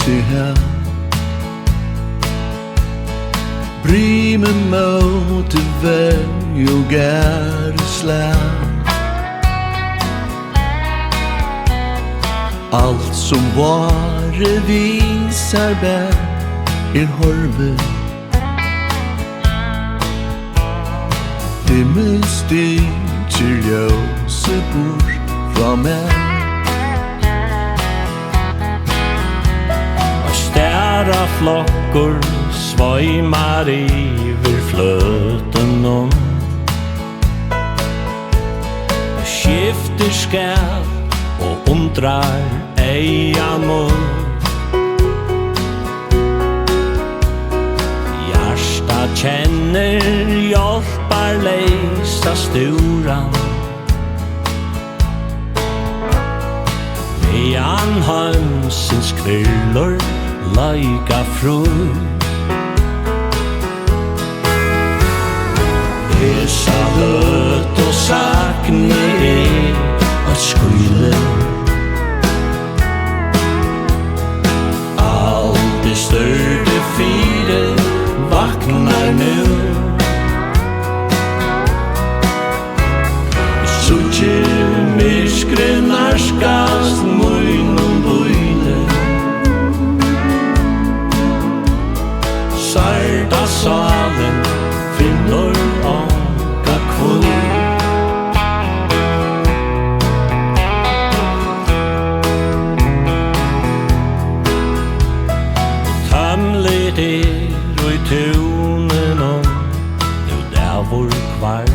til her. Brime mot til vei og gære slag. Alt som vare visar bær horve. Det mystiker ljøse bort fra meg. Og stæra flokker svøymar iver fløten om. Og skifter skæv og undrar eian mun. Hjärsta känner hjälpar leisa sturan. Medan hansens kvirlor laika frur. Esa høt og sakne og skyle. Alt større fire vaknar nu. Suttje myskre narskast munnen bøyle. Sarda salen finner anka kvøy. Tamligt og i tunen om nu der hvor kvar.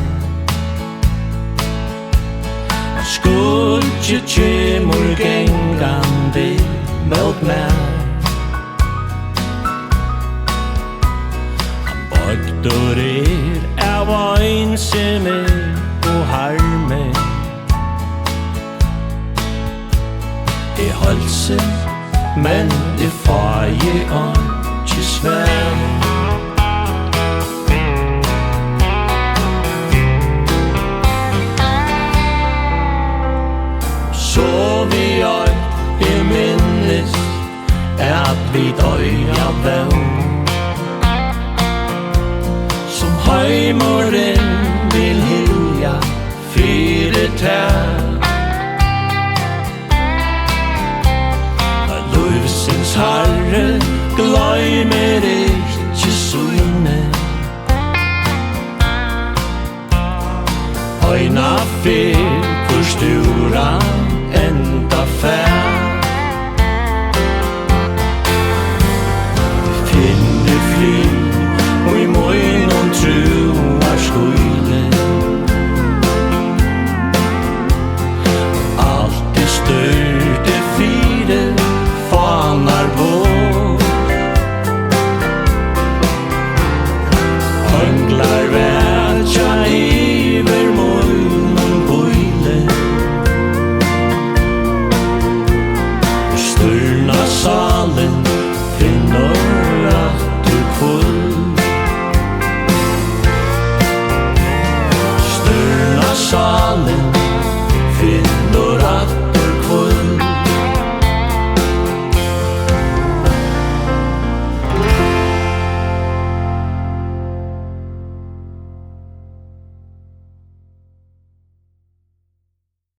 Skudje kjemur gengande mot meg. Han bøgdur av einsemme og harme. Det halse, men det faje ikke svær. Så vi minnes at vi døya vevn. Som heimuren vil hilja fire tær.